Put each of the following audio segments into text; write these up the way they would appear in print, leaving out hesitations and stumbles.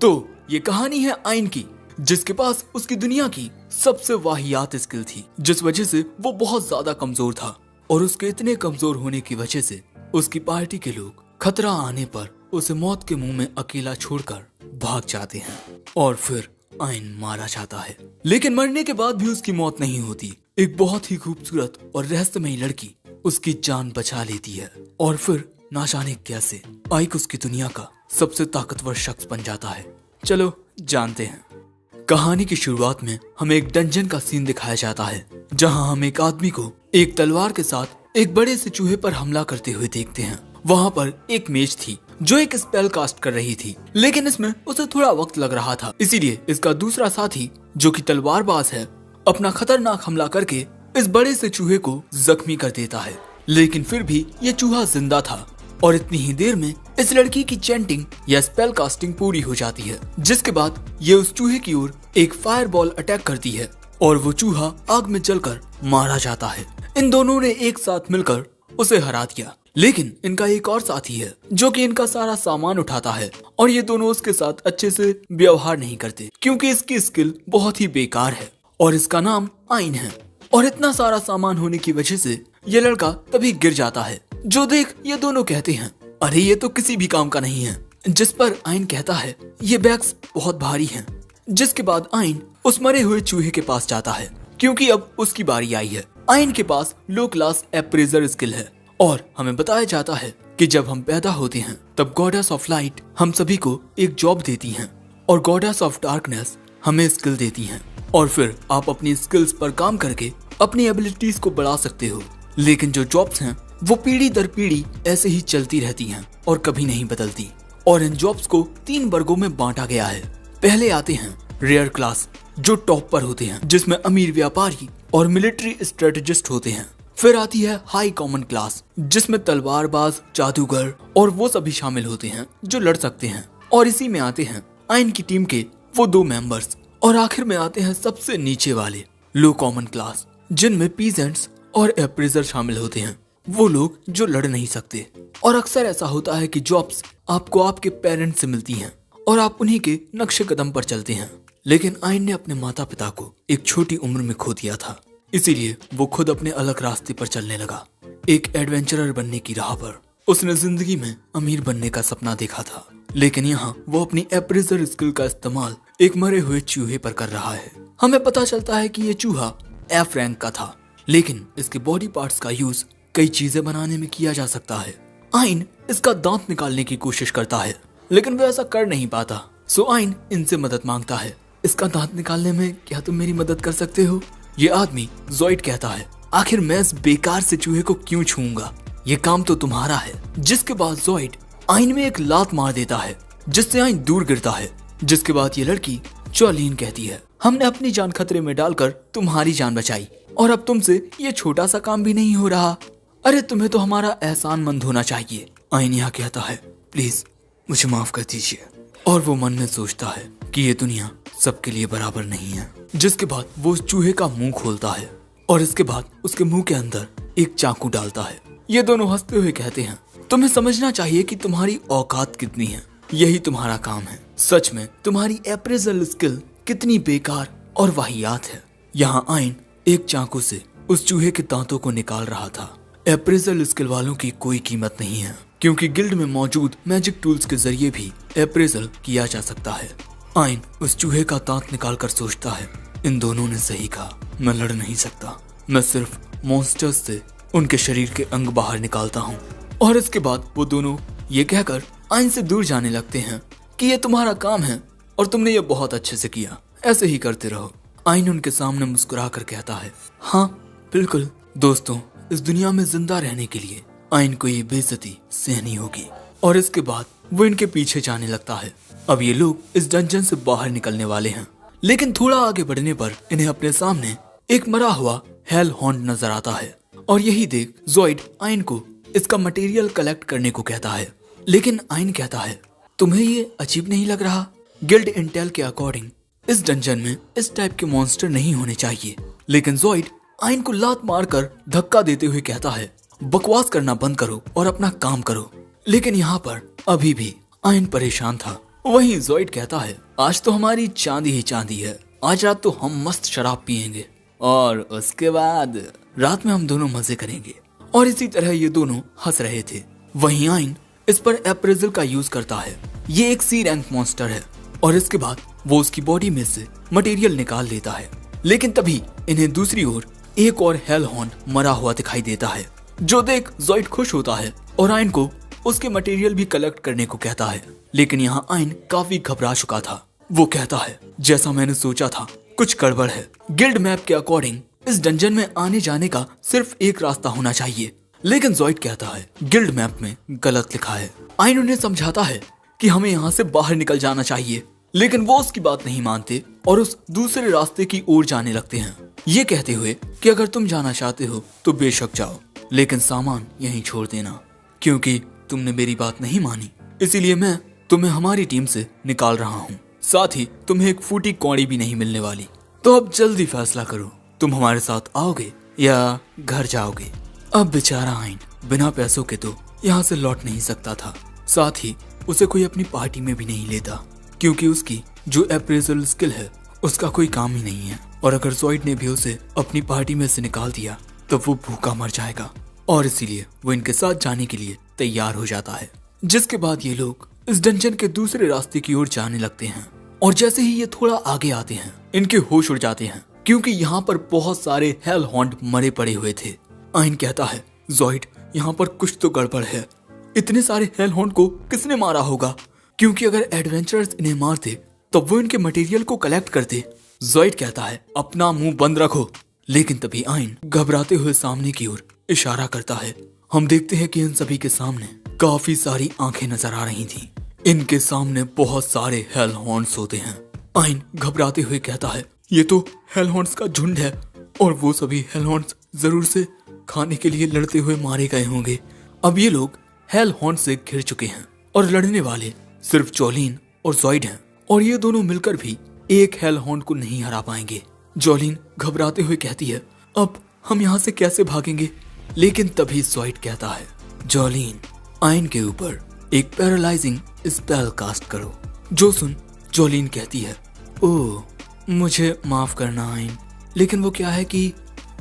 तो ये कहानी है आइन की, जिसके पास उसकी दुनिया की सबसे वाहियात स्किल थी, जिस वजह से वो बहुत ज्यादा कमजोर था। और उसके इतने कमजोर होने की वजह से उसकी पार्टी के लोग खतरा आने पर उसे मौत के मुंह में अकेला छोड़कर भाग जाते हैं और फिर आइन मारा जाता है। लेकिन मरने के बाद भी उसकी मौत नहीं होती। एक बहुत ही खूबसूरत और रहस्यमयी लड़की उसकी जान बचा लेती है और फिर ना जाने कैसे आइक उसकी दुनिया का सबसे ताकतवर शख्स बन जाता है। चलो जानते हैं। कहानी की शुरुआत में हमें एक डंजन का सीन दिखाया जाता है, जहां हम एक आदमी को एक तलवार के साथ एक बड़े से चूहे पर हमला करते हुए देखते हैं। वहां पर एक मेज थी जो एक स्पेल कास्ट कर रही थी, लेकिन इसमें उसे थोड़ा वक्त लग रहा था। इसीलिए इसका दूसरा साथी जो कि तलवारबाज है, अपना खतरनाक हमला करके इस बड़े से चूहे को जख्मी कर देता है। लेकिन फिर भी ये चूहा जिंदा था और इतनी ही देर में इस लड़की की चैंटिंग या स्पेल कास्टिंग पूरी हो जाती है, जिसके बाद ये उस चूहे की ओर एक फायर बॉल अटैक करती है और वो चूहा आग में जलकर मारा जाता है। इन दोनों ने एक साथ मिलकर उसे हरा दिया, लेकिन इनका एक और साथी है जो कि इनका सारा सामान उठाता है और ये दोनों उसके साथ अच्छे से व्यवहार नहीं करते, क्योंकि इसकी स्किल बहुत ही बेकार है और इसका नाम आइन है। और इतना सारा सामान होने की वजह से ये लड़का तभी गिर जाता है, जो देख ये दोनों कहते हैं, अरे ये तो किसी भी काम का नहीं है। जिस पर आइन कहता है, ये बैग्स बहुत भारी हैं। जिसके बाद आइन उस मरे हुए चूहे के पास जाता है, क्योंकि अब उसकी बारी आई है। आइन के पास लो क्लास अप्रेजर स्किल है और हमें बताया जाता है कि जब हम पैदा होते हैं तब गॉडेस ऑफ लाइट हम सभी को एक जॉब देती हैं और गॉडेस ऑफ डार्कनेस हमें स्किल देती हैं, और फिर आप अपनी स्किल्स पर काम करके अपनी एबिलिटीज को बढ़ा सकते हो। लेकिन जो जॉब्स हैं वो पीढ़ी दर पीढ़ी ऐसे ही चलती रहती हैं और कभी नहीं बदलती। और इन जॉब्स को 3 वर्गों में बांटा गया है। पहले आते हैं रेयर क्लास, जो टॉप पर होते हैं, जिसमें अमीर व्यापारी और मिलिट्री स्ट्रेटेजिस्ट होते हैं। फिर आती है हाई कॉमन क्लास, जिसमें तलवारबाज, जादूगर और वो सभी शामिल होते हैं जो लड़ सकते हैं। और इसी में आते हैं आइन की टीम के वो 2 मेंबर्स। और आखिर में आते हैं सबसे नीचे वाले लो कॉमन क्लास, जिनमें पीजेंट्स और अप्रेजर शामिल होते हैं, वो लोग जो लड़ नहीं सकते। और अक्सर ऐसा होता है कि जॉब्स आपको आपके पेरेंट्स से मिलती हैं और आप उन्हीं के नक्शे कदम पर चलते हैं। लेकिन आइन ने अपने माता पिता को एक छोटी उम्र में खो दिया था, इसीलिए वो खुद अपने अलग रास्ते पर चलने लगा, एक एडवेंचरर बनने की राह पर। उसने जिंदगी में अमीर बनने का सपना देखा था, लेकिन यहाँ वो अपनी अप्रेजर स्किल का इस्तेमाल एक मरे हुए चूहे पर कर रहा है। हमें पता चलता है कि ये चूहा एफ रैंक का था, लेकिन इसके बॉडी पार्ट्स का यूज कई चीजें बनाने में किया जा सकता है। आइन इसका दांत निकालने की कोशिश करता है, लेकिन वो ऐसा कर नहीं पाता। सो आइन इनसे मदद मांगता है, इसका दांत निकालने में क्या तुम मेरी मदद कर सकते हो? ये आदमी ज़ॉइड कहता है, आखिर मैं इस बेकार से चूहे को क्यों छूऊंगा, ये काम तो तुम्हारा है। जिसके बाद ज़ॉइड आइन में एक लात मार देता है, जिससे आइन दूर गिरता है। जिसके बाद ये लड़की चौलीन कहती है, हमने अपनी जान खतरे में डालकर तुम्हारी जान बचाई और अब तुमसे ये छोटा सा काम भी नहीं हो रहा। अरे तुम्हें तो हमारा एहसानमंद होना चाहिए। आइन यहाँ कहता है, प्लीज मुझे माफ कर दीजिए। और वो मन में सोचता है कि ये दुनिया सबके लिए बराबर नहीं है। जिसके बाद वो उस चूहे का मुंह खोलता है और इसके बाद उसके मुंह के अंदर एक चाकू डालता है। ये दोनों हंसते हुए कहते हैं, तुम्हें समझना चाहिए कि तुम्हारी औकात कितनी है, यही तुम्हारा काम है। सच में तुम्हारी अप्रेजल स्किल कितनी बेकार और वाहियात है। यहाँ आइन एक चाकू से उस चूहे के दांतों को निकाल रहा था। अप्रेजल स्किल वालों की कोई कीमत नहीं है, क्योंकि गिल्ड में मौजूद मैजिक टूल्स के जरिए भी अप्रेजल किया जा सकता है। आइन उस चूहे का दांत निकाल कर सोचता है, इन दोनों ने सही कहा, मैं लड़ नहीं सकता, मैं सिर्फ मॉन्स्टर्स से उनके शरीर के अंग बाहर निकालता हूँ। और इसके बाद वो दोनों ये कहकर आइन से दूर जाने लगते हैं कि ये तुम्हारा काम है और तुमने ये बहुत अच्छे से किया, ऐसे ही करते रहो। आइन उनके सामने मुस्कुरा कर कहता है, हाँ बिल्कुल दोस्तों, इस दुनिया में जिंदा रहने के लिए आइन को ये बेइज्जती सहनी होगी। और इसके बाद वो इनके पीछे जाने लगता है। अब ये लोग इस डंजन से बाहर निकलने वाले हैं, लेकिन थोड़ा आगे बढ़ने पर इन्हें अपने सामने एक मरा हुआ हेल हॉन्ड नजर आता है। और यही देख ज़ॉइड आइन को इसका मटेरियल कलेक्ट करने को कहता है, लेकिन आइन कहता है, तुम्हें ये अजीब नहीं लग रहा? गिल्ड इंटेल के अकॉर्डिंग इस डंजन में इस टाइप के मॉन्स्टर नहीं होने चाहिए। लेकिन ज़ॉइड आइन को लात मारकर धक्का देते हुए कहता है, बकवास करना बंद करो और अपना काम करो। लेकिन यहाँ पर अभी भी आइन परेशान था वहीं जॉइड कहता है, आज तो हमारी चांदी ही चांदी है, आज रात तो हम मस्त शराब पियेंगे और उसके बाद रात में हम दोनों मजे करेंगे। और इसी तरह ये दोनों हंस रहे थे। वहीं आइन इस पर अप्रेजल का यूज करता है। ये एक सी रैंक मॉन्स्टर है और इसके बाद वो उसकी बॉडी में से मटेरियल निकाल लेता है। लेकिन तभी इन्हें दूसरी ओर एक और हेलहॉर्न मरा हुआ दिखाई देता है, जो देख जॉइड खुश होता है और आइन को उसके मटेरियल भी कलेक्ट करने को कहता है। लेकिन यहाँ आइन काफी घबरा चुका था। वो कहता है, जैसा मैंने सोचा था कुछ गड़बड़ है। गिल्ड मैप के अकॉर्डिंग इस डंजन में आने जाने का सिर्फ एक रास्ता होना चाहिए। लेकिन जॉइड कहता है, गिल्ड मैप में गलत लिखा है। आइन उन्हें समझाता है कि हमें यहाँ से बाहर निकल जाना चाहिए, लेकिन वो उसकी बात नहीं मानते और उस दूसरे रास्ते की ओर जाने लगते हैं, ये कहते हुए कि अगर तुम जाना चाहते हो तो बेशक जाओ, लेकिन सामान यहीं छोड़ देना, क्योंकि तुमने मेरी बात नहीं मानी, इसीलिए मैं तुम्हें हमारी टीम से निकाल रहा हूँ। साथ ही तुम्हें एक फूटी कौड़ी भी नहीं मिलने वाली। तो अब जल्दी फैसला करो, तुम हमारे साथ आओगे या घर जाओगे। अब बेचारा आइन बिना पैसों के तो यहाँ से लौट नहीं सकता था। साथ ही उसे कोई अपनी पार्टी में भी नहीं लेता, क्योंकि उसकी जो अप्रेजल स्किल है उसका कोई काम ही नहीं है। और अगर जॉइड ने भी उसे अपनी पार्टी में से निकाल दिया तो वो भूखा मर जाएगा, और इसीलिए वो इनके साथ जाने के लिए तैयार हो जाता है। जिसके बाद ये लोग इस डंजन के दूसरे रास्ते की ओर जाने लगते हैं। और जैसे ही ये थोड़ा आगे आते हैं, इनके होश उड़ जाते हैं, क्योंकि यहाँ पर बहुत सारे हेलहॉर्न मरे पड़े हुए थे। आइन कहता है, जॉइड यहाँ पर कुछ तो गड़बड़ है। इतने सारे हेलहॉर्न को किसने मारा होगा? क्योंकि अगर एडवेंचरर्स इन्हें मारते तो वो इनके मटेरियल को कलेक्ट करते। जॉइड कहता है, अपना मुंह बंद रखो। लेकिन तभी आइन घबराते हुए सामने की ओर इशारा करता है। हम देखते हैं कि इन सभी के सामने काफी सारी आंखें नजर आ रही थी। इनके सामने बहुत सारे हेलहॉर्न्स होते हैं। आइन घबराते हुए कहता है, ये तो हेलहॉर्न्स का झुंड है और वो सभी हेलहॉर्न्स जरूर से खाने के लिए लड़ते हुए मारे गए होंगे। अब ये लोग हेलहॉर्न से घिर चुके हैं और लड़ने वाले सिर्फ जॉलिन और जॉइड हैं, और ये दोनों मिलकर भी एक हेलहॉर्न को नहीं हरा पाएंगे। जॉलिन घबराते हुए कहती है, अब हम यहाँ से कैसे भागेंगे? लेकिन तभी जॉइड कहता है, जॉलिन आइन के ऊपर एक पैरालाइजिंग स्पेल कास्ट करो। जो सुन जॉलिन कहती है, ओह मुझे माफ करना आइन, लेकिन वो क्या है कि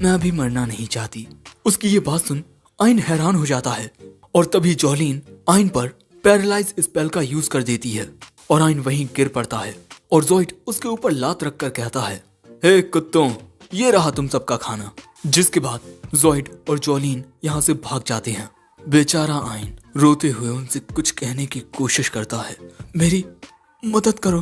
मैं अभी मरना नहीं चाहती। उसकी ये बात सुन आइन हैरान हो जाता है और तभी जॉलिन आइन पर पैरालाइज स्पेल का यूज कर देती है और आइन वहीं गिर पड़ता है। और जॉइड उसके ऊपर लात रखकर कहता है, हे कुत्तों, ये रहा तुम सबका खाना। जिसके बाद जॉइड और जॉलिन यहाँ से भाग जाते हैं। बेचारा आइन रोते हुए उनसे कुछ कहने की कोशिश करता है, मेरी मदद करो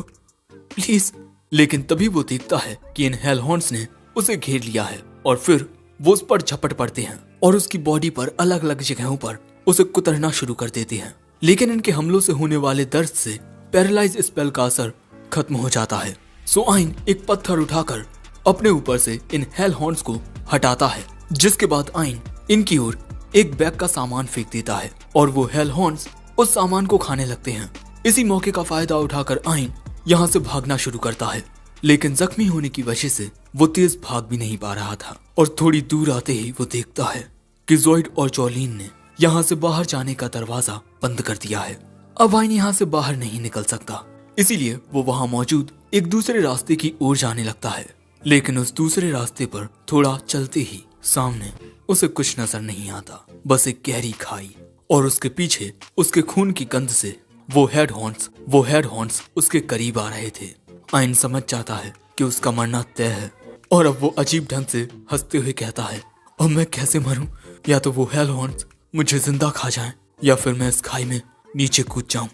प्लीज। लेकिन तभी वो देखता है कि इन हेलहॉर्न्स ने उसे घेर लिया है और फिर वो उस पर झपट पड़ते हैं और उसकी बॉडी पर अलग अलग जगहों पर उसे कुतरना शुरू कर देते हैं। लेकिन इनके हमलों से होने वाले दर्द से पैरालाइज स्पेल का असर खत्म हो जाता है। सो आइन एक पत्थर उठाकर अपने ऊपर से इन हेलहॉर्न्स को हटाता है। जिसके बाद आइन इनकी ओर एक बैग का सामान फेंक देता है और वो हेलहॉर्न्स उस सामान को खाने लगते हैं। इसी मौके का फायदा उठाकर आइन यहाँ से भागना शुरू करता है, लेकिन जख्मी होने की वजह से वो तेज भाग भी नहीं पा रहा था। और थोड़ी दूर आते ही वो देखता है कि जॉइड और जॉलिन ने यहाँ से बाहर जाने का दरवाजा बंद कर दिया है। अब आइन यहाँ से बाहर नहीं निकल सकता, इसीलिए वो वहाँ मौजूद एक दूसरे रास्ते की ओर जाने लगता है। लेकिन उस दूसरे रास्ते पर थोड़ा चलते ही सामने उसे कुछ नजर नहीं आता, बस एक गहरी खाई, और उसके पीछे उसके खून की गंध से वो हेडहॉर्न्स उसके करीब आ रहे थे। आइन समझ जाता है कि उसका मरना तय है और अब वो अजीब ढंग से हंसते हुए कहता है, अब मैं कैसे मरूं? या तो वो हेलहॉर्न्स मुझे जिंदा खा जाएं या फिर मैं इस खाई में नीचे कूद जाऊं।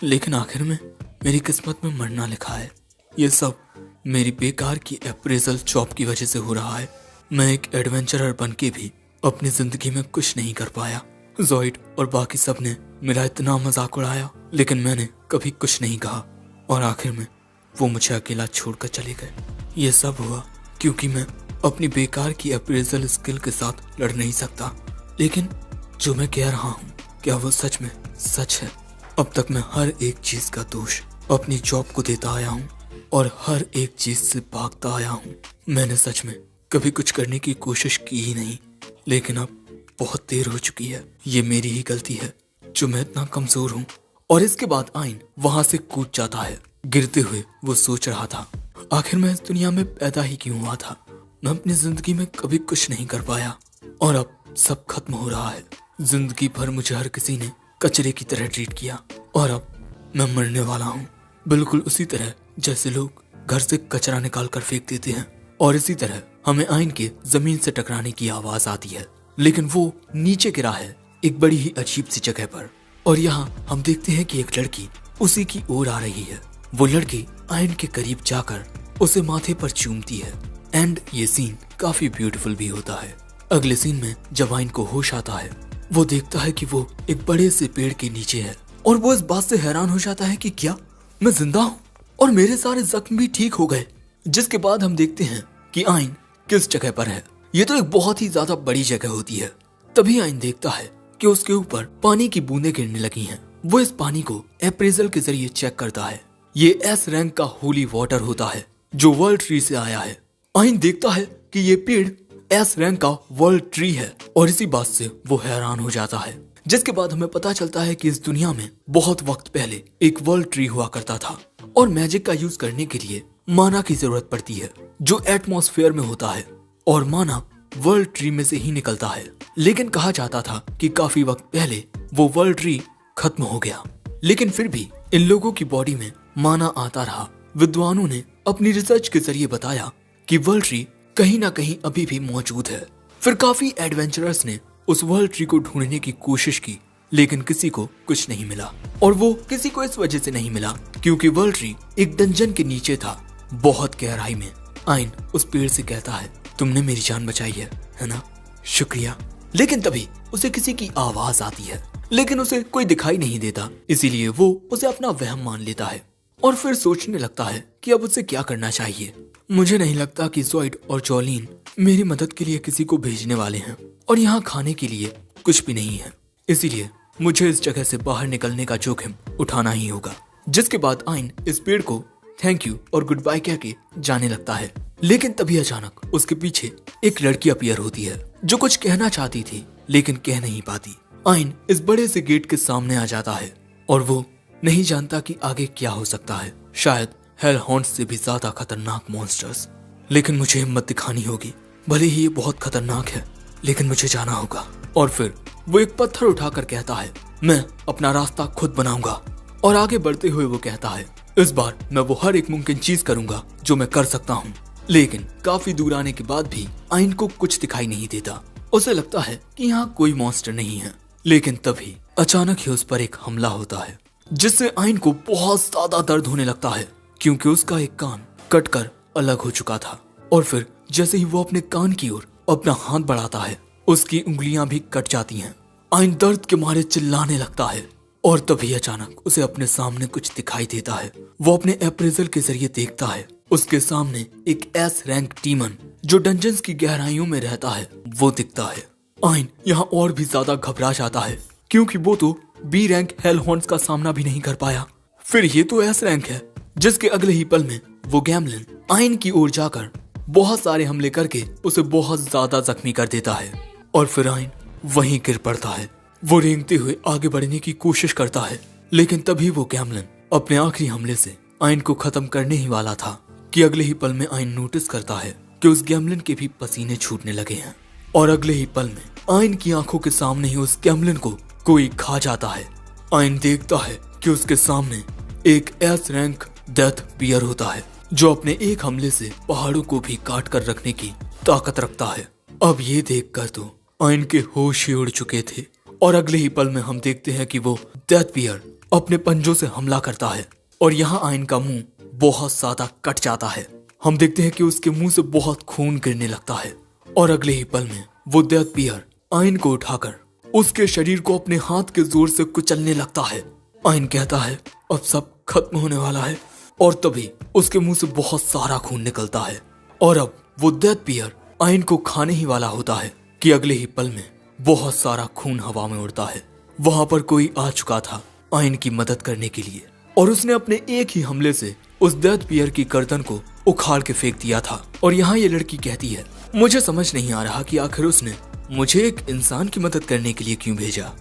लेकिन आखिर में मेरी किस्मत में मरना लिखा है। ये सब मेरी बेकार की अप्रेजल जॉब की वजह से हो रहा है। मैं एक एडवेंचरर बनके भी अपनी जिंदगी में कुछ नहीं कर पाया। जॉइड और बाकी सब ने मेरा इतना मजाक उड़ाया, लेकिन मैंने कभी कुछ नहीं कहा और आखिर में वो मुझे अकेला छोड़कर चले गए। ये सब हुआ क्योंकि मैं अपनी बेकार की अप्रेजल स्किल के साथ लड़ नहीं सकता। लेकिन जो मैं कह रहा हूँ, क्या वो सच में सच है? अब तक मैं हर एक चीज का दोष अपनी जॉब को देता आया हूँ और हर एक चीज से भागता आया हूँ। मैंने सच में कभी कुछ करने की कोशिश की ही नहीं, लेकिन अब बहुत देर हो चुकी है। ये मेरी ही गलती है जो मैं इतना कमजोर हूँ और इसके बाद आइन वहां से कूद जाता है। गिरते हुए वो सोच रहा था, आखिर मैं इस दुनिया में पैदा ही क्यों हुआ था। मैं अपनी जिंदगी में कभी कुछ नहीं कर पाया और अब सब खत्म हो रहा है। जिंदगी भर मुझे हर किसी ने कचरे की तरह ट्रीट किया और अब मैं मरने वाला हूँ, बिल्कुल उसी तरह जैसे लोग घर से कचरा निकाल कर फेंक देते हैं। और इसी तरह हमें आइन के जमीन से टकराने की आवाज आती है, लेकिन वो नीचे गिरा है एक बड़ी ही अजीब सी जगह पर। और यहाँ हम देखते हैं कि एक लड़की उसी की ओर आ रही है। वो लड़की आइन के करीब जाकर उसे माथे पर चूमती है एंड ये सीन काफी ब्यूटीफुल भी होता है। अगले सीन में जब आइन को होश आता है, वो देखता है कि वो एक बड़े से पेड़ के नीचे है और वो इस बात से हैरान हो जाता है कि क्या मैं जिंदा हूँ और मेरे सारे जख्म भी ठीक हो गए। जिसके बाद हम देखते हैं कि आइन किस जगह पर है। ये तो एक बहुत ही ज्यादा बड़ी जगह होती है। तभी आइन देखता है कि उसके ऊपर पानी की बूंदें गिरने लगी हैं। वो इस पानी को अप्रेजल के जरिए चेक करता है। ये एस रैंक का होली वाटर होता है जो वर्ल्ड ट्री से आया है। आइन देखता है कि ये पेड़ एस रैंक का वर्ल्ड ट्री है और इसी बात से वो हैरान हो जाता है। जिसके बाद हमें पता चलता है कि इस दुनिया में बहुत वक्त पहले एक वर्ल्ड ट्री हुआ करता था और मैजिक का यूज करने के लिए माना की जरूरत पड़ती है जो एटमॉस्फेयर में होता है और माना वर्ल्ड ट्री में से ही निकलता है। लेकिन कहा जाता था कि काफी वक्त पहले वो वर्ल्ड ट्री खत्म हो गया, लेकिन फिर भी इन लोगों की बॉडी में माना आता रहा। विद्वानों ने अपनी रिसर्च के जरिए बताया कि वर्ल्ड ट्री कहीं ना कहीं अभी भी मौजूद है। फिर काफी एडवेंचरर्स ने उस वर्ल्ड ट्री को ढूंढने की कोशिश की, लेकिन किसी को कुछ नहीं मिला। और वो किसी को इस वजह से नहीं मिला क्योंकि वर्ल्ड ट्री एक डंजन के नीचे था, बहुत गहराई में। आइन उस पेड़ से कहता है, तुमने मेरी जान बचाई है ना, शुक्रिया। लेकिन तभी उसे किसी की आवाज आती है, लेकिन उसे कोई दिखाई नहीं देता, इसीलिए वो उसे अपना वहम मान लेता है और फिर सोचने लगता है कि अब उसे क्या करना चाहिए। मुझे नहीं लगता कि ज़ॉइड और जॉलीन मेरी मदद के लिए किसी को भेजने वाले हैं और यहाँ खाने के लिए कुछ भी नहीं है, इसीलिए मुझे इस जगह से बाहर निकलने का जोखिम उठाना ही होगा। जिसके बाद आइन इस पेड़ को थैंक यू और गुड बाय कह के जाने लगता है। लेकिन तभी अचानक उसके पीछे एक लड़की अपीयर होती है जो कुछ कहना चाहती थी लेकिन कह नहीं पाती। आइन इस बड़े से गेट के सामने आ जाता है और वो नहीं जानता कि आगे क्या हो सकता है, शायद हेल हॉन्ट्स से भी ज्यादा खतरनाक मॉन्स्टर्स। लेकिन मुझे हिम्मत दिखानी होगी, भले ही ये बहुत खतरनाक है लेकिन मुझे जाना होगा। और फिर वो एक पत्थर उठाकर कहता है, मैं अपना रास्ता खुद बनाऊंगा। और आगे बढ़ते हुए वो कहता है, इस बार मैं वो हर एक मुमकिन चीज करूंगा जो मैं कर सकता हूँ। लेकिन काफी दूर आने के बाद भी आइन को कुछ दिखाई नहीं देता। उसे लगता है कि यहाँ कोई मॉन्स्टर नहीं है। लेकिन तभी अचानक ही उस पर एक हमला होता है जिससे आइन को बहुत ज्यादा दर्द होने लगता है क्योंकि उसका एक कान कटकर अलग हो चुका था। और फिर जैसे ही वो अपने कान की ओर अपना हाथ बढ़ाता है, उसकी उंगलियां भी कट जाती हैं। आइन दर्द के मारे चिल्लाने लगता है और तभी अचानक उसे अपने सामने कुछ दिखाई देता है। वो अपने अप्रेजल के जरिए देखता है उसके सामने एक एस रैंक डीमन जो डंजन्स की गहराइयों में रहता है वो दिखता है। आइन यहाँ और भी ज्यादा घबरा जाता है क्योंकि वो तो बी रैंक हेल हॉन्ट्स का सामना भी नहीं कर पाया, फिर ये तो एस रैंक है। जिसके अगले ही पल में वो गैमलिन आइन की ओर जाकर बहुत सारे हमले करके उसे बहुत ज्यादा जख्मी कर देता है और फिर आइन वहीं गिर पड़ता है। वो रेंगते हुए आगे बढ़ने की कोशिश करता है, लेकिन तभी वो गैमलिन अपने आखिरी हमले से आइन को खत्म करने ही वाला था कि अगले ही पल में आइन नोटिस करता है कि उस गैमलिन के भी पसीने छूटने लगे हैं। और अगले ही पल में आइन की आंखों के सामने ही उस गैमलिन को कोई खा जाता है। आइन देखता है कि उसके सामने एक एस रैंक डेथ बियर होता है जो अपने एक हमले से पहाड़ों को भी काट कर रखने की ताकत रखता है। अब ये देखकर तो आइन के होश ही उड़ चुके थे और अगले ही पल में हम देखते हैं कि वो डेथ बियर अपने पंजों से हमला करता है और यहाँ आइन का मुंह बहुत ज्यादा कट जाता है। हम देखते हैं कि उसके मुंह से बहुत खून गिरने लगता है और अगले ही पल में वो डेथ बियर आइन को उठाकर उसके शरीर को अपने हाथ के जोर से कुचलने लगता है। आइन कहता है अब सब खत्म होने वाला है और तभी उसके मुंह से बहुत सारा खून निकलता है और अब वो डेथ बियर आइन को खाने ही वाला होता है कि अगले ही पल में बहुत सारा खून हवा में उड़ता है। वहां पर कोई आ चुका था आइन की मदद करने के लिए और उसने अपने एक ही हमले से उस डेथ बियर की गर्दन को उखाड़ के फेंक दिया था। और यहाँ ये लड़की कहती है, मुझे समझ नहीं आ रहा कि आखिर उसने मुझे एक इंसान की मदद करने के लिए क्यों भेजा।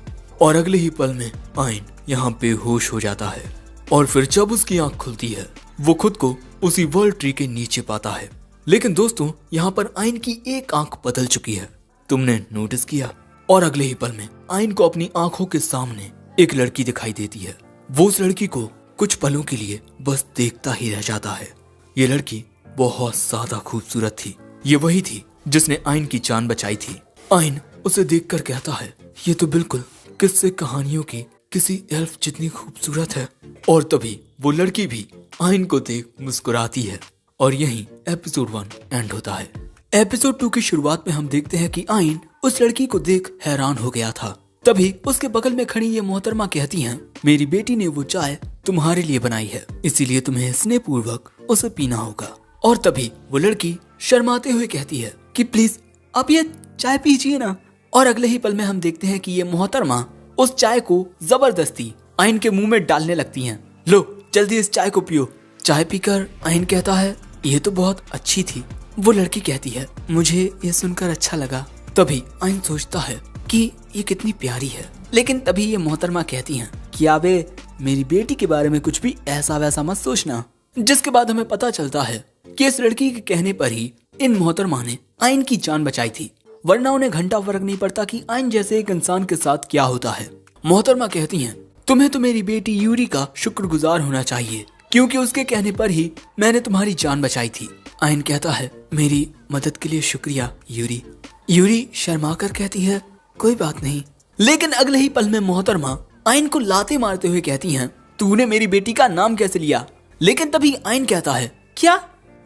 और अगले ही पल में आइन यहाँ बेहोश हो जाता है। और फिर जब उसकी आंख खुलती है वो खुद को उसी वर्ल्ड ट्री के नीचे पाता है। लेकिन दोस्तों यहाँ पर आइन की एक आंख बदल चुकी है, तुमने नोटिस किया? और अगले ही पल में आइन को अपनी आंखों के सामने एक लड़की दिखाई देती है। वो उस लड़की को कुछ पलों के लिए बस देखता ही रह जाता है। ये लड़की बहुत ज्यादा खूबसूरत थी। ये वही थी जिसने आइन की जान बचाई थी। आइन उसे देखकर कहता है, ये तो बिल्कुल किस्से कहानियों की किसी एल्फ जितनी खूबसूरत है। और तभी वो लड़की भी आइन को देख मुस्कुराती है। और यहीं एपिसोड 1 एंड होता है। एपिसोड 2 की शुरुआत में हम देखते हैं कि आइन उस लड़की को देख हैरान हो गया था। तभी उसके बगल में खड़ी ये मोहतरमा कहती हैं, मेरी बेटी ने वो चाय तुम्हारे लिए बनाई है, इसीलिए तुम्हें स्नेहपूर्वक उसे पीना होगा। और तभी वो लड़की शर्माते हुए कहती है कि प्लीज आप ये चाय पीजिए ना। और अगले ही पल में हम देखते हैं कि ये मोहतरमा उस चाय को जबरदस्ती आइन के मुंह में डालने लगती हैं। लो जल्दी इस चाय को पियो। चाय पीकर आइन कहता है, ये तो बहुत अच्छी थी। वो लड़की कहती है, मुझे ये सुनकर अच्छा लगा। तभी आइन सोचता है कि ये कितनी प्यारी है। लेकिन तभी ये मोहतरमा कहती हैं कि आबे मेरी बेटी के बारे में कुछ भी ऐसा वैसा मत सोचना। जिसके बाद हमें पता चलता है कि इस लड़की के कहने पर ही इन मोहतरमा ने आइन की जान बचाई थी, वरना उन्हें घंटा फर्क नहीं पड़ता कि आइन जैसे एक इंसान के साथ क्या होता है। मोहतरमा कहती हैं, तुम्हें तो मेरी बेटी यूरी का शुक्रगुजार होना चाहिए, क्योंकि उसके कहने पर ही मैंने तुम्हारी जान बचाई थी। आइन कहता है, मेरी मदद के लिए शुक्रिया यूरी। यूरी शर्माकर कहती है, कोई बात नहीं। लेकिन अगले ही पल में मोहतरमा आइन को लाते मारते हुए कहती हैं, तूने मेरी बेटी का नाम कैसे लिया? लेकिन तभी आइन कहता है, क्या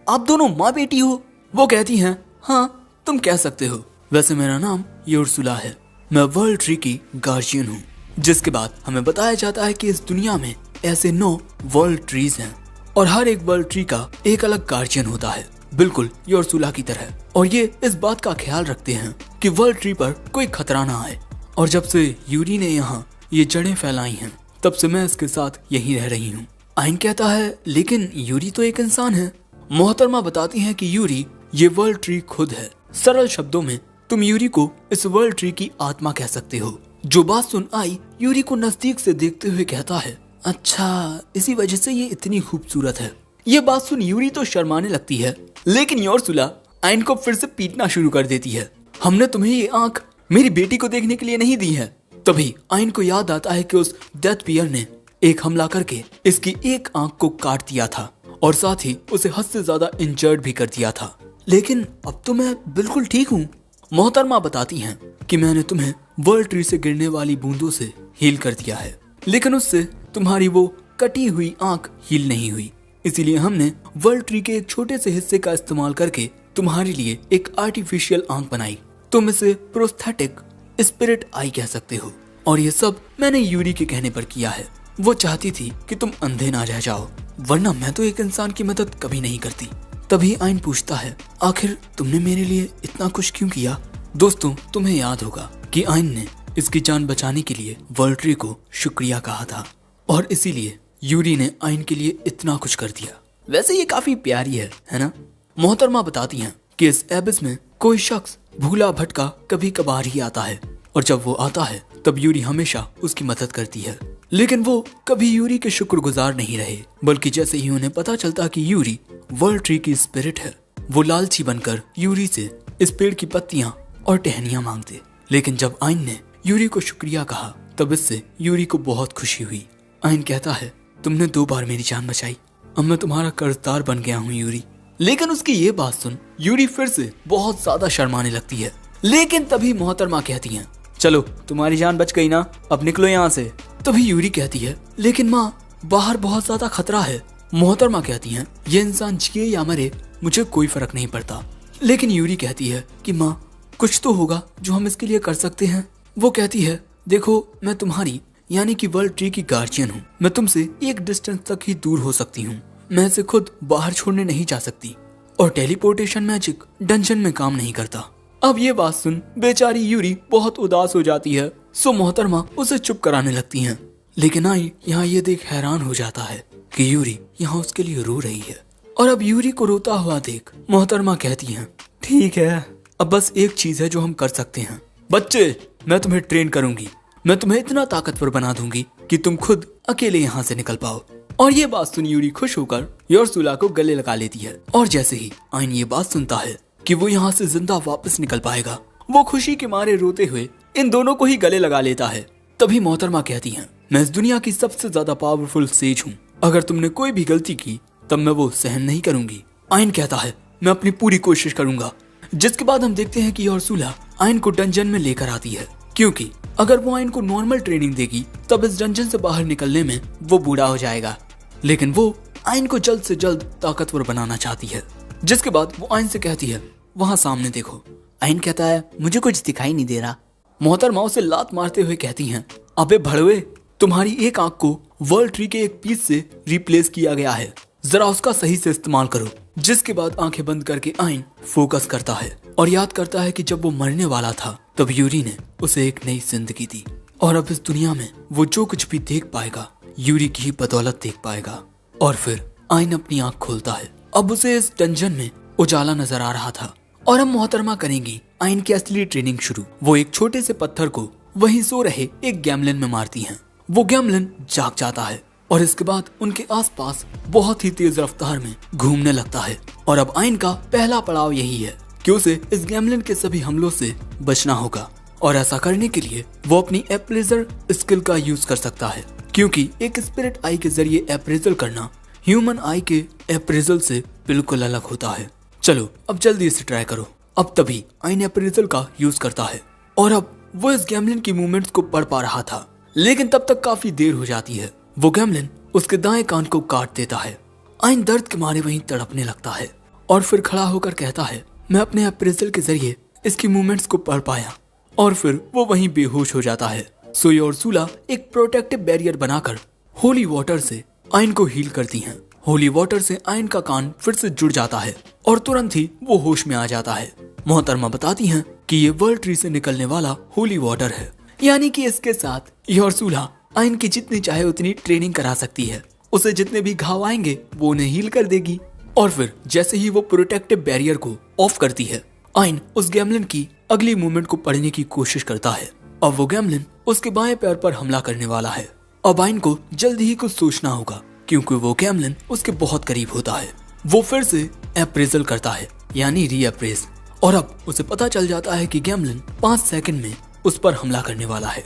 आप दोनों माँ बेटी हो? वो कहती हैं, हाँ तुम कह सकते हो। वैसे मेरा नाम योरसुला है, मैं वर्ल्ड ट्री की गार्जियन हूँ। जिसके बाद हमें बताया जाता है कि इस दुनिया में ऐसे 9 वर्ल्ड ट्रीज हैं और हर एक वर्ल्ड ट्री का एक अलग गार्जियन होता है, बिल्कुल योरसुला की तरह। और ये इस बात का ख्याल रखते हैं कि वर्ल्ड ट्री पर कोई खतरा ना आए। और जब से यूरी ने यहाँ ये जड़ें फैलाई हैं, तब से मैं इसके साथ यहीं रह रही हूँ। आइन कहता है, लेकिन यूरी तो एक इंसान है। मोहतरमा बताती हैं कि यूरी ये वर्ल्ड ट्री खुद है। सरल शब्दों में तुम यूरी को इस वर्ल्ड ट्री की आत्मा कह सकते हो। जो बात सुन आई यूरी को नजदीक से देखते हुए कहता है, अच्छा इसी वजह से ये इतनी खूबसूरत है। ये बात सुन यूरी तो शर्माने लगती है, लेकिन योरसुला आइन को फिर से पीटना शुरू कर देती है। हमने तुम्हें ये आंख मेरी बेटी को देखने के लिए नहीं दी है। तभी आइन को याद आता है कि उस डेथ पियर ने एक हमला करके इसकी एक आंख को काट दिया था और साथ ही उसे हद से ज्यादा इंजर्ड भी कर दिया था। लेकिन अब तो मैं बिल्कुल ठीक हूँ। मोहतरमा बताती हैं कि मैंने तुम्हें वर्ल्ड ट्री से गिरने वाली बूंदों से हील कर दिया है, लेकिन उससे तुम्हारी वो कटी हुई आंख हील नहीं हुई। इसीलिए हमने वर्ल्ड ट्री के एक छोटे से हिस्से का इस्तेमाल करके तुम्हारे लिए एक आर्टिफिशियल आंख बनाई। तुम इसे प्रोस्थेटिक स्पिरिट आई कह सकते हो। और ये सब मैंने यूरी के कहने पर किया है। वो चाहती थी कि तुम अंधे ना रह जाओ, वरना मैं तो एक इंसान की मदद कभी नहीं करती। तभी आइन पूछता है, आखिर तुमने मेरे लिए इतना कुछ क्यों किया? दोस्तों तुम्हें याद होगा कि आइन ने इसकी जान बचाने के लिए वर्ल्ड ट्री को शुक्रिया कहा था और इसीलिए यूरी ने आइन के लिए इतना कुछ कर दिया। वैसे ये काफी प्यारी है ना? मोहतरमा बताती हैं कि इस एबिस में कोई शख्स भूला भटका कभी कभार ही आता है और जब वो आता है तब यूरी हमेशा उसकी मदद करती है। लेकिन वो कभी यूरी के शुक्रगुजार नहीं रहे, बल्कि जैसे ही उन्हें पता चलता कि यूरी वर्ल्ड ट्री की स्पिरिट है, वो लालची बनकर यूरी से इस पेड़ की पत्तियां और टहनियां मांगते। लेकिन जब आइन ने यूरी को शुक्रिया कहा तब इससे यूरी को बहुत खुशी हुई। आइन कहता है, तुमने 2 बार मेरी जान बचाई, अब मैं तुम्हारा कर्जदार बन गया हूँ यूरी। लेकिन उसकी ये बात सुन यूरी फिर से बहुत ज्यादा शर्माने लगती है। लेकिन तभी मोहतरमा कहती हैं, चलो तुम्हारी जान बच गई ना, अब निकलो यहाँ से। तभी यूरी कहती है, लेकिन माँ बाहर बहुत ज्यादा खतरा है। मोहतरमा कहती हैं, ये इंसान जिए या मरे मुझे कोई फर्क नहीं पड़ता। लेकिन यूरी कहती है कि माँ कुछ तो होगा जो हम इसके लिए कर सकते हैं। वो कहती है, देखो मैं तुम्हारी यानी कि वर्ल्ड ट्री की गार्जियन हूँ, मैं तुमसे एक डिस्टेंस तक ही दूर हो सकती हूँ, मैं इसे खुद बाहर छोड़ने नहीं जा सकती और टेलीपोर्टेशन मैजिक डंजन में काम नहीं करता। अब ये बात सुन बेचारी यूरी बहुत उदास हो जाती है। सो मोहतरमा उसे चुप कराने लगती हैं। लेकिन आई यहाँ ये देख हैरान हो जाता है कि यूरी यहाँ उसके लिए रो रही है। और अब यूरी को रोता हुआ देख मोहतरमा कहती हैं, ठीक है अब बस एक चीज है जो हम कर सकते हैं। बच्चे मैं तुम्हें ट्रेन करूंगी, मैं तुम्हें इतना ताकतवर बना दूंगी कि तुम खुद अकेले यहाँ से निकल पाओ। और ये बात सुन यूरी खुश होकर योरसुला को गले लगा लेती है। और जैसे ही आइन ये बात सुनता है कि वो यहाँ से जिंदा वापस निकल पाएगा, वो खुशी के मारे रोते हुए इन दोनों को ही गले लगा लेता है। तभी मोहतरमा कहती हैं, मैं इस दुनिया की सबसे ज्यादा पावरफुल सेज हूँ, अगर तुमने कोई भी गलती की तब मैं वो सहन नहीं करूंगी। आइन कहता है, मैं अपनी पूरी कोशिश करूंगा। जिसके बाद हम देखते हैं कि योरसुला आइन को डंजन में लेकर आती है, क्योंकि अगर वो आइन को नॉर्मल ट्रेनिंग देगी तब इस डंजन से बाहर निकलने में वो बूढ़ा हो जाएगा। लेकिन वो आइन को जल्द से जल्द ताकतवर बनाना चाहती है। जिसके बाद वो आइन से कहती है, वहाँ सामने देखो। आइन कहता है, मुझे कुछ दिखाई नहीं दे रहा। मोहतरमा उसे लात मारते हुए कहती हैं, अबे भड़वे, तुम्हारी एक आंख को वर्ल्ड ट्री के एक पीस से रिप्लेस किया गया है, जरा उसका सही से इस्तेमाल करो। जिसके बाद आंखें बंद करके आइन फोकस करता है और याद करता है कि जब वो मरने वाला था तब यूरी ने उसे एक नई जिंदगी दी, और अब इस दुनिया में वो जो कुछ भी देख पाएगा यूरी की ही बदौलत देख पाएगा। और फिर आइन अपनी आंख खोलता है। अब उसे इस डंजन में उजाला नजर आ रहा था और हम मोहतरमा करेंगी आइन की असली ट्रेनिंग शुरू। वो एक छोटे से पत्थर को वहीं सो रहे एक गैमलिन में मारती हैं। वो गैमलिन जाग जाता है और इसके बाद उनके आसपास बहुत ही तेज रफ्तार में घूमने लगता है। और अब आइन का पहला पड़ाव यही है कि उसे इस गैमलिन के सभी हमलों से बचना होगा, और ऐसा करने के लिए वो अपनी अप्रेजर स्किल का यूज कर सकता है, क्योंकि एक स्पिरिट आई के जरिए अप्रेजल करना ह्यूमन आई के अप्रेजल से बिल्कुल अलग होता है। चलो अब जल्दी से ट्राई करो। अब तभी आइन अप्रेजल का यूज करता है और अब वो इस गैमलिन की मूवमेंट्स को पढ़ पा रहा था, लेकिन तब तक काफी देर हो जाती है। वो गैमलिन उसके दाएं कान को काट देता है। आइन दर्द के मारे वहीं तड़पने लगता है और फिर खड़ा होकर कहता है, मैं अपने अप्रेजल के जरिए इसकी मूवमेंट्स को पढ़ पाया, और फिर वो वहीं बेहोश हो जाता है। सो योरसुला एक प्रोटेक्टिव बैरियर बनाकर होली वाटर से आइन को हील करती हैं। होली वाटर से आइन का कान फिर से जुड़ जाता है और तुरंत ही वो होश में आ जाता है। मोहतरमा बताती हैं कि ये वर्ल्ड ट्री से निकलने वाला होली वाटर है, यानी कि इसके साथ योरसुला आइन की जितनी चाहे उतनी ट्रेनिंग करा सकती है। उसे जितने भी घाव आएंगे वो उन्हें हील कर देगी। और फिर जैसे ही वो प्रोटेक्टिव बैरियर को ऑफ करती है, आइन उस गैमलिन की अगली मूवमेंट को पढ़ने की कोशिश करता है। अब वो गैमलिन उसके बाएं पैर पर हमला करने वाला है। अब आइन को जल्दी ही कुछ सोचना होगा, क्योंकि वो गैमलिन उसके बहुत करीब होता है। वो फिर से अप्रेजल करता है, यानी रीअप्रेज, और अब उसे पता चल जाता है कि गैमलिन 5 सेकंड में उस पर हमला करने वाला है।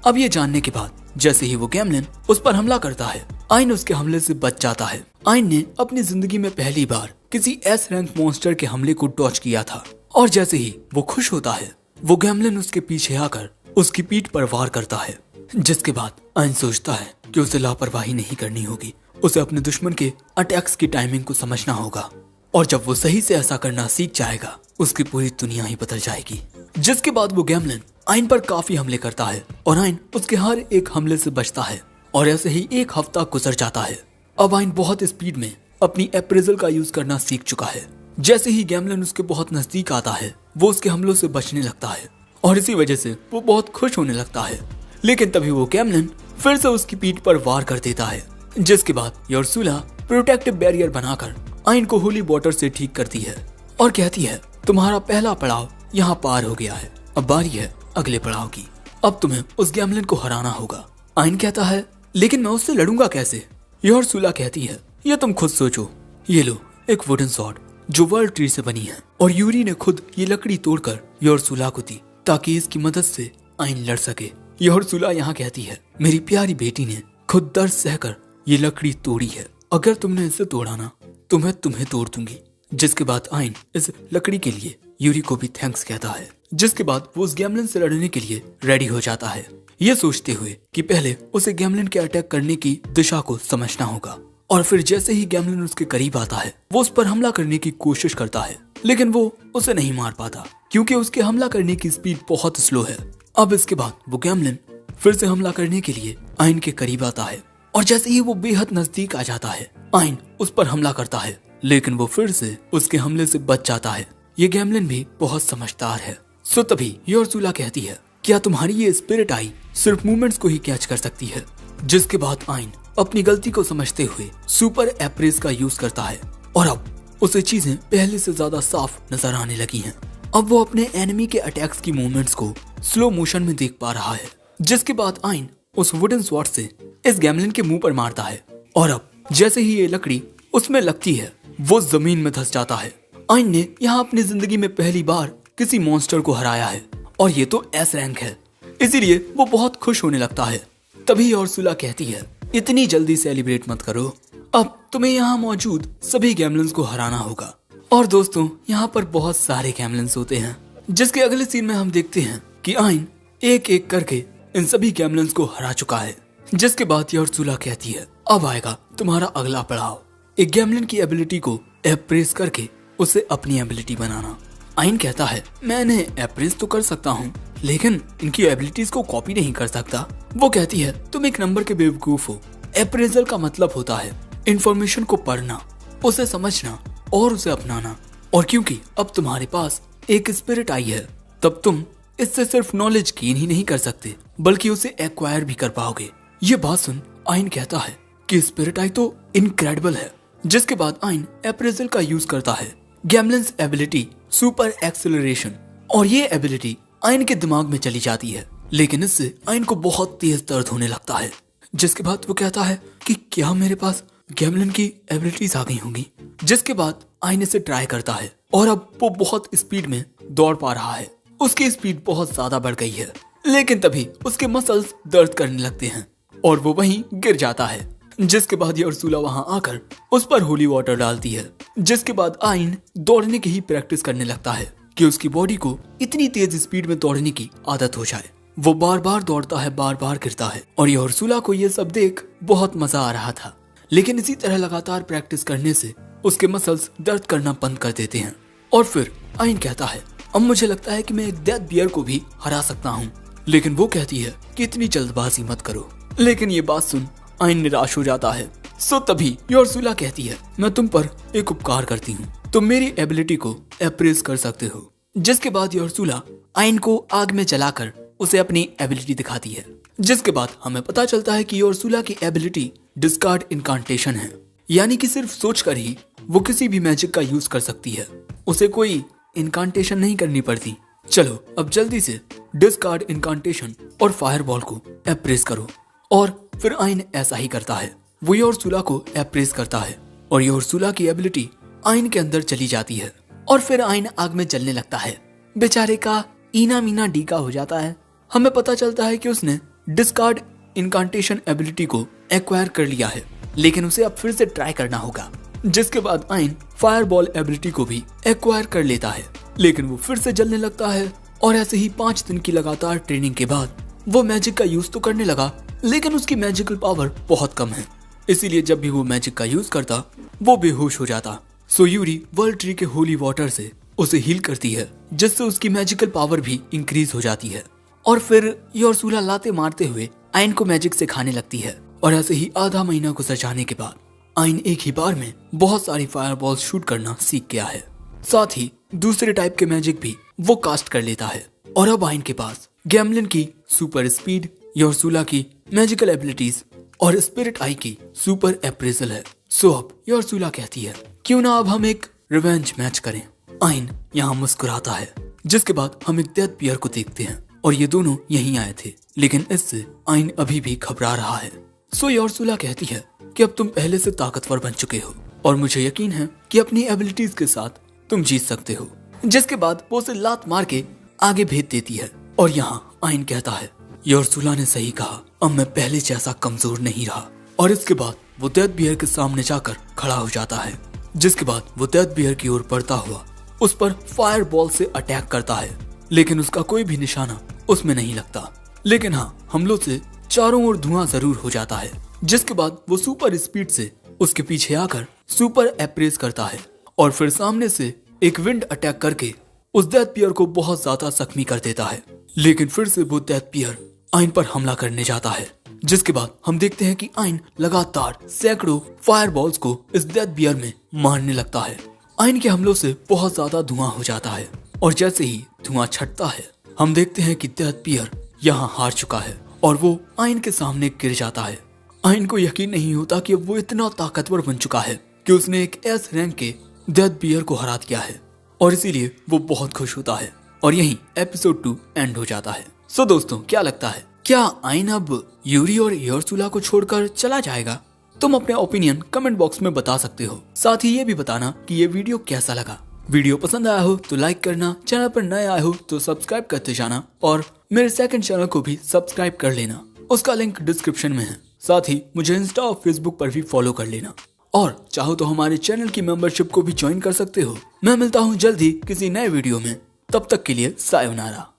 अब ये जानने के बाद जैसे ही वो गैमलिन उस पर हमला करता है, आइन उसके हमले से बच जाता है। आइन ने अपनी जिंदगी में पहली बार किसी एस रैंक मॉन्स्टर के हमले को डॉच किया था, और जैसे ही वो खुश होता है, वो गैमलिन उसके पीछे आकर उसकी पीठ पर वार करता है। जिसके बाद आइन सोचता है कि उसे लापरवाही नहीं करनी होगी, उसे अपने दुश्मन के अटैक्स की टाइमिंग को समझना होगा, और जब वो सही से ऐसा करना सीख जाएगा उसकी पूरी दुनिया ही बदल जाएगी। जिसके बाद वो गैमलिन आइन पर काफी हमले करता है और आइन उसके हर एक हमले से बचता है, और ऐसे ही एक हफ्ता गुजर जाता है। अब आइन बहुत स्पीड में अपनी अप्रेजल का यूज करना सीख चुका है। जैसे ही गैमलिन उसके बहुत नजदीक आता है, वो उसके हमलों से बचने लगता है, और इसी वजह से वो बहुत खुश होने लगता है। लेकिन तभी वो गैमलिन फिर से उसकी पीठ पर वार कर देता है। जिसके बाद योरसुला प्रोटेक्टिव बैरियर बनाकर आइन को होली वाटर से ठीक करती है और कहती है, तुम्हारा पहला पड़ाव यहाँ पार हो गया है, अब बारी है अगले पड़ाव की। अब तुम्हें उस गैमलिन को हराना होगा। आइन कहता है, लेकिन मैं उससे लड़ूंगा कैसे? योरसुला कहती है, ये तुम खुद सोचो। ये लो एक वुडन सॉर्ड जो वर्ल्ड ट्री से बनी है, और यूरी ने खुद ये लकड़ी तोड़कर योरसुला को दी ताकि इसकी मदद से आइन लड़ सके। योरसुला यहाँ कहती है, मेरी प्यारी बेटी ने खुद दर्द सहकर ये लकड़ी तोड़ी है, अगर तुमने इसे तोड़ा ना तो मैं तुम्हें तोड़ दूंगी। जिसके बाद आइन इस लकड़ी के लिए यूरी को भी थैंक्स कहता है। जिसके बाद वो उस गैमलिन से लड़ने के लिए रेडी हो जाता है, ये सोचते हुए कि पहले उसे गैमलिन के अटैक करने की दिशा को समझना होगा। और फिर जैसे ही गैमलिन उसके करीब आता है, वो उस पर हमला करने की कोशिश करता है, लेकिन वो उसे नहीं मार पाता क्योंकि उसके हमला करने की स्पीड बहुत स्लो है। अब इसके बाद वो गैमलिन फिर से हमला करने के लिए आइन के करीब आता है, और जैसे ही वो बेहद नजदीक आ जाता है, आइन उस पर हमला करता है, लेकिन वो फिर से उसके हमले से बच जाता है। ये गैमलिन भी बहुत समझदार है। सो तभी योरसुला कहती है, क्या तुम्हारी ये स्पिरिट आई सिर्फ मूवमेंट्स को ही कैच कर सकती है? जिसके बाद आइन अपनी गलती को समझते हुए सुपर अप्रेज का यूज करता है, और अब उसे चीजें पहले से ज्यादा साफ नजर आने लगी हैं। अब वो अपने एनिमी के अटैक्स की मूवमेंट्स को स्लो मोशन में देख पा रहा है, जिसके बाद आइन उस वुडन स्वॉर्ड से इस गैमलिन के मुंह पर मारता है और अब जैसे ही ये लकड़ी उसमें लगती है वो जमीन में धंस जाता है। आइन ने यहाँ अपनी जिंदगी में पहली बार किसी मॉन्स्टर को हराया है और ये तो एस रैंक है, इसीलिए वो बहुत खुश होने लगता है। तभी उर्सुला कहती है इतनी जल्दी सेलिब्रेट मत करो, अब तुम्हें यहाँ मौजूद सभी गैमलिन्स को हराना होगा। और दोस्तों यहाँ पर बहुत सारे गैमलिन्स होते हैं, जिसके अगले सीन में हम देखते हैं कि आइन एक एक करके इन सभी गैमलिन्स को हरा चुका है। जिसके बाद उर्सुला कहती है अब आएगा तुम्हारा अगला पड़ाव, एक गैमलिन की एबिलिटी को एप्रेस करके उसे अपनी एबिलिटी बनाना। आइन कहता है मैं इन्हें एप्रेस तो कर सकता हूँ लेकिन इनकी एबिलिटीज को कॉपी नहीं कर सकता। वो कहती है तुम एक नंबर के बेवकूफ हो, एप्रेजल का मतलब होता है इंफॉर्मेशन को पढ़ना, उसे समझना और उसे अपनाना, और क्योंकि अब तुम्हारे पास एक स्पिरिट आई है तब तुम इससे सिर्फ नॉलेज गेन ही नहीं कर सकते बल्कि उसे एक्वायर भी कर पाओगे। ये बात सुन आइन कहता है कि स्पिरिट आई तो इनक्रेडिबल है। जिसके बाद आइन एप्रेजल का यूज करता है, गैमलिन्स एबिलिटी सुपर एक्सेलरेशन, और ये एबिलिटी आइन के दिमाग में चली जाती है लेकिन इससे आइन को बहुत तेज दर्द होने लगता है। जिसके बाद वो कहता है कि क्या मेरे पास गैमलिन की एबिलिटीज आ गई होंगी। जिसके बाद आइन इसे ट्राई करता है और अब वो बहुत स्पीड में दौड़ पा रहा है, उसकी स्पीड बहुत ज्यादा बढ़ गई है लेकिन तभी उसके मसल्स दर्द करने लगते हैं और वो वहीं गिर जाता है। जिसके बाद उर्सुला वहां आकर उस पर होली वाटर डालती है। जिसके बाद आइन दौड़ने की ही प्रैक्टिस करने लगता है कि उसकी बॉडी को इतनी तेज स्पीड में दौड़ने की आदत हो जाए। वो बार बार दौड़ता है, बार बार गिरता है और उर्सुला को ये सब देख बहुत मजा आ रहा था। लेकिन इसी तरह लगातार प्रैक्टिस करने से उसके मसल्स दर्द करना बंद कर देते हैं और फिर आइन कहता है अब मुझे लगता है कि मैं एक डेथ बियर को भी हरा सकता हूँ। लेकिन वो कहती है कि इतनी जल्दबाजी मत करो। लेकिन ये बात सुन आइन निराश हो जाता है। सो तभी उर्सुला कहती है मैं तुम पर एक उपकार करती हूँ, तुम मेरी एबिलिटी को एप्रेस कर सकते हो। जिसके बाद उर्सुला आइन को आग में जलाकर उसे अपनी एबिलिटी दिखाती है। जिसके बाद हमें पता चलता है कि उर्सुला की एबिलिटी डिस्कार्ड इनकांटेशन है, यानी कि सिर्फ सोचकर ही वो किसी भी मैजिक का यूज कर सकती है, उसे कोई इनकांटेशन नहीं करनी पड़ती। चलो अब जल्दी से डिस्कार्ड इनकांटेशन और फायरबॉल को एप्रेस करो। और फिर आइन ऐसा ही करता है, वो उर्सुला को एप्रेस करता है और उर्सुला की एबिलिटी आइन के अंदर चली जाती है और फिर आइन आग में जलने लगता है। बेचारे का ईना मीना डीका हो जाता है। हमें पता चलता है कि उसने डिस्कार्ड इनकांटेशन एबिलिटी को एक्वायर कर लिया है लेकिन उसे अब फिर से ट्राई करना होगा। जिसके बाद आइन फायरबॉल एबिलिटी को भी एक्वायर कर लेता है लेकिन वो फिर से जलने लगता है और ऐसे ही 5 दिन की लगातार ट्रेनिंग के बाद वो मैजिक का यूज तो करने लगा लेकिन उसकी मैजिकल पावर बहुत कम है, इसीलिए जब भी वो मैजिक का यूज करता वो बेहोश हो जाता। सो यूरी वर्ल्ड ट्री के होली वाटर से उसे हील करती है जिससे उसकी मैजिकल पावर भी इंक्रीज हो जाती है। और फिर उर्सुला लाते मारते हुए आइन को मैजिक से खाने लगती है और ऐसे ही आधा महीना गुजर जाने के बाद आइन एक ही बार में बहुत सारी फायरबॉल्स शूट करना सीख गया है, साथ ही दूसरे टाइप के मैजिक भी वो कास्ट कर लेता है। और अब आइन के पास गैमलिन की सुपर स्पीड, उर्सुला की मैजिकल एबिलिटीज और स्पिरिट आई की सुपर एप्रेजल है। सो अब उर्सुला कहती है क्यों ना अब हम एक रिवेंज मैच करें। आइन यहाँ मुस्कुराता है। जिसके बाद हम एक डेथ बियर को देखते हैं और ये दोनों यहीं आए थे लेकिन इससे आइन अभी भी घबरा रहा है। सो उर्सुला कहती है कि अब तुम पहले से ताकतवर बन चुके हो और मुझे यकीन है कि अपनी एबिलिटीज के साथ तुम जीत सकते हो। जिसके बाद वो उसे लात मार के आगे भेज देती है और यहाँ आइन कहता है उर्सुला ने सही कहा, अब मैं पहले जैसा कमजोर नहीं रहा। और इसके बाद वो डेथ बियर के सामने जाकर खड़ा हो जाता है। जिसके बाद वो डेथ बियर की ओर बढ़ता हुआ उस पर फायर बॉल से अटैक करता है लेकिन उसका कोई भी निशाना उसमें नहीं लगता। लेकिन हाँ, हमलों से चारों ओर धुआं जरूर हो जाता है। जिसके बाद वो सुपर स्पीड से उसके पीछे आकर सुपर एप्रेस करता है और फिर सामने से एक विंड अटैक करके उस डेथ बियर को बहुत ज्यादा जख्मी कर देता है। लेकिन फिर से वो डेथ बियर आइन पर हमला करने जाता है। जिसके बाद हम देखते हैं कि आइन लगातार सैकड़ों फायरबॉल्स को इस डेथ बियर में मारने लगता है। आइन के हमलों से बहुत ज्यादा धुआं हो जाता है और जैसे ही धुआं छटता है हम देखते हैं कि डेथ बियर यहाँ हार चुका है और वो आइन के सामने गिर जाता है। आइन को यकीन नहीं होता कि वो इतना ताकतवर बन चुका है कि उसने एक एस रैंक के डेथ बियर को हरा दिया है और इसीलिए वो बहुत खुश होता है और यहीं एपिसोड 2 एंड हो जाता है। सो दोस्तों, क्या लगता है क्या आइन अब यूरी और योर्सुला को छोड़कर चला जाएगा? तुम अपने ओपिनियन कमेंट बॉक्स में बता सकते हो। साथ ही ये भी बताना कि ये वीडियो कैसा लगा। वीडियो पसंद आया हो तो लाइक करना, चैनल पर नए आए हो तो सब्सक्राइब करते जाना और मेरे सेकंड चैनल को भी सब्सक्राइब कर लेना, उसका लिंक डिस्क्रिप्शन में है। साथ ही मुझे इंस्टा और फेसबुक पर भी फॉलो कर लेना और चाहो तो हमारे चैनल की मेंबरशिप को भी ज्वाइन कर सकते हो। मैं मिलता हूँ जल्द ही किसी नए वीडियो में, तब तक के लिए सायोनारा।